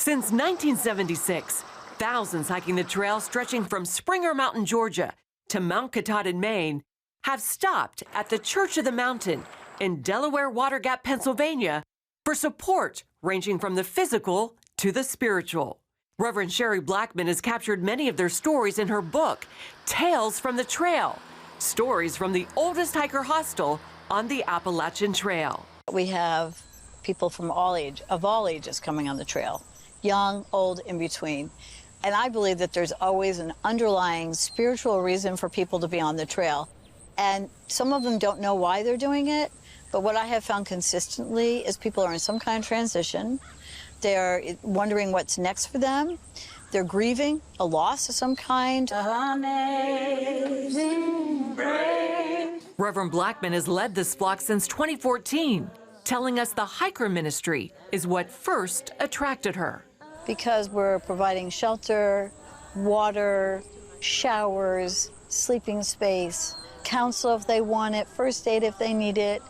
Since 1976, thousands hiking the trail stretching from Springer Mountain, Georgia to Mount Katahdin, Maine, have stopped at the Church of the Mountain in Delaware Water Gap, Pennsylvania, for support ranging from the physical to the spiritual. Reverend Sherry Blackman has captured many of their stories in her book, Tales from the Trail, stories from the Oldest Hiker Hostel on the Appalachian Trail. We have people from all ages coming on the trail, young, old, in between. And I believe that there's always an underlying spiritual reason for people to be on the trail. And some of them don't know why they're doing it, but what I have found consistently is people are in some kind of transition. They're wondering what's next for them. They're grieving a loss of some kind. Reverend Blackman has led this flock since 2014, telling us the hiker ministry is what first attracted her. Because we're providing shelter, water, showers, sleeping space, counsel if they want it, first aid if they need it,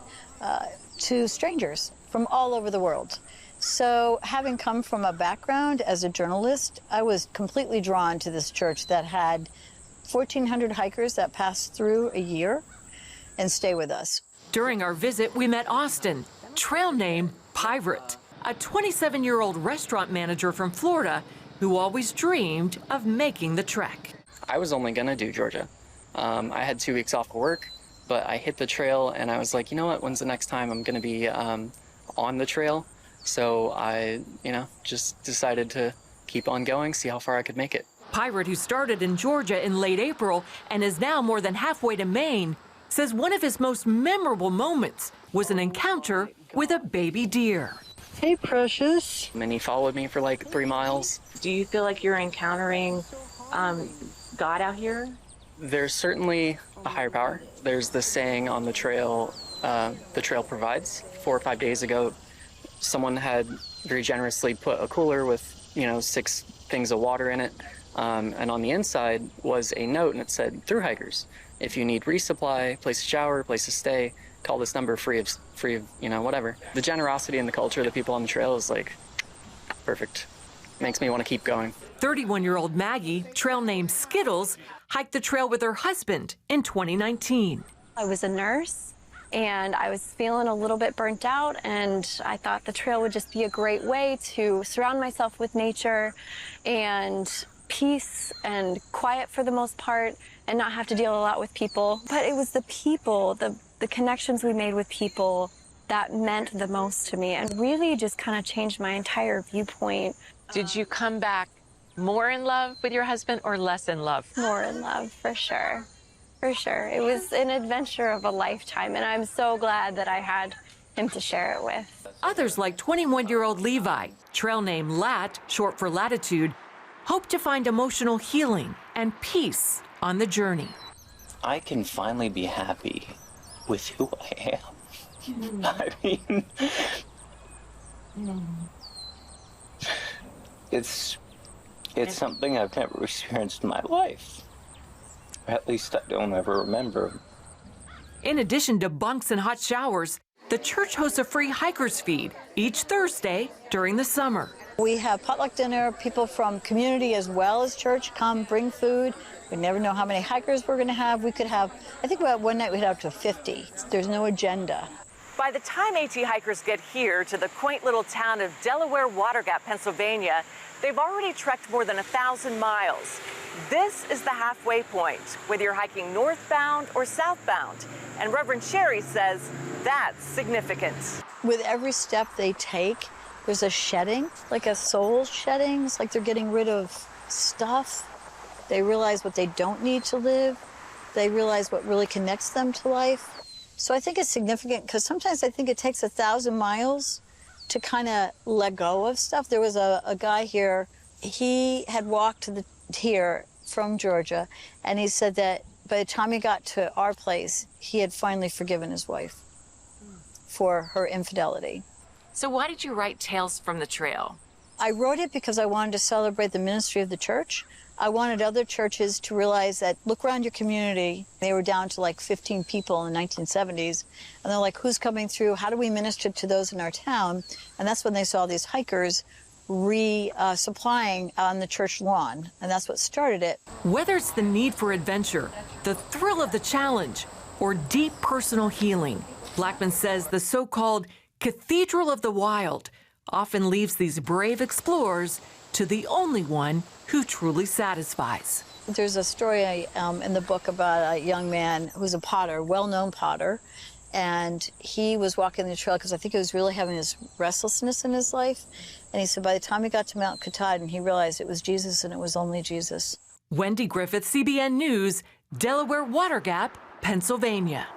to strangers from all over the world. So having come from a background as a journalist, I was completely drawn to this church that had 1,400 hikers that pass through a year and stay with us. During our visit, we met Austin, trail name Pirate, a 27-year-old restaurant manager from Florida who always dreamed of making the trek. I was only gonna do Georgia. I had 2 weeks off of work, but I hit the trail and I was like, you know what, when's the next time I'm gonna be on the trail? So I, just decided to keep on going, see how far I could make it. Pirate, who started in Georgia in late April and is now more than halfway to Maine, says one of his most memorable moments was an encounter with a baby deer. Hey, precious. And he followed me for like 3 miles. Do you feel like you're encountering God out here? There's certainly a higher power. There's the saying on the trail provides. 4 or 5 days ago, someone had very generously put a cooler with, 6 things of water in it. And on the inside was a note, and it said, "Thru-hikers. If you need resupply, place to shower, place to stay, call this number free of, whatever." The generosity and the culture of the people on the trail is like perfect. Makes me want to keep going. 31-year-old Maggie, trail name Skittles, hiked the trail with her husband in 2019. I was a nurse and I was feeling a little bit burnt out, and I thought the trail would just be a great way to surround myself with nature and peace and quiet for the most part, and not have to deal a lot with people. But it was the people, the connections we made with people that meant the most to me, and really just kind of changed my entire viewpoint. Did you come back more in love with your husband or less in love? More in love, for sure. For sure. It was an adventure of a lifetime, and I'm so glad that I had him to share it with. Others, like 21-year-old Levi, trail name Lat, short for latitude, hope to find emotional healing and peace on the journey. I can finally be happy with who I am. I mean, it's something I've never experienced in my life. At least I don't ever remember. In addition to bunks and hot showers, the church hosts a free hikers feed each Thursday during the summer. We have potluck dinner. People from community as well as church come, bring food. We never know how many hikers we're going to have. We could have, I think about one night we had up to 50. There's no agenda. By the time AT hikers get here to the quaint little town of Delaware Water Gap, Pennsylvania, they've already trekked more than 1,000 miles. This is the halfway point, whether you're hiking northbound or southbound. And Reverend Sherry says that's significant. With every step they take, there's a shedding, like a soul shedding. It's like they're getting rid of stuff. They realize what they don't need to live. They realize what really connects them to life. So I think it's significant because sometimes I think it takes 1,000 miles to kind of let go of stuff. There was a guy here, he had walked here from Georgia, and he said that by the time he got to our place, he had finally forgiven his wife for her infidelity. So why did you write Tales from the Trail? I wrote it because I wanted to celebrate the ministry of the church. I wanted other churches to realize that, look around your community. They were down to like 15 people in the 1970s. And they're like, who's coming through? How do we minister to those in our town? And that's when they saw these hikers resupplying on the church lawn, and that's what started it. Whether it's the need for adventure, the thrill of the challenge, or deep personal healing, Blackman says the so-called Cathedral of the Wild often leaves these brave explorers to the only one who truly satisfies. There's a story in the book about a young man who's a potter, well-known potter, and he was walking the trail because I think he was really having his restlessness in his life. And he said by the time he got to Mount Katahdin, he realized it was Jesus and it was only Jesus. Wendy, Griffith, CBN News, Delaware Water Gap, Pennsylvania.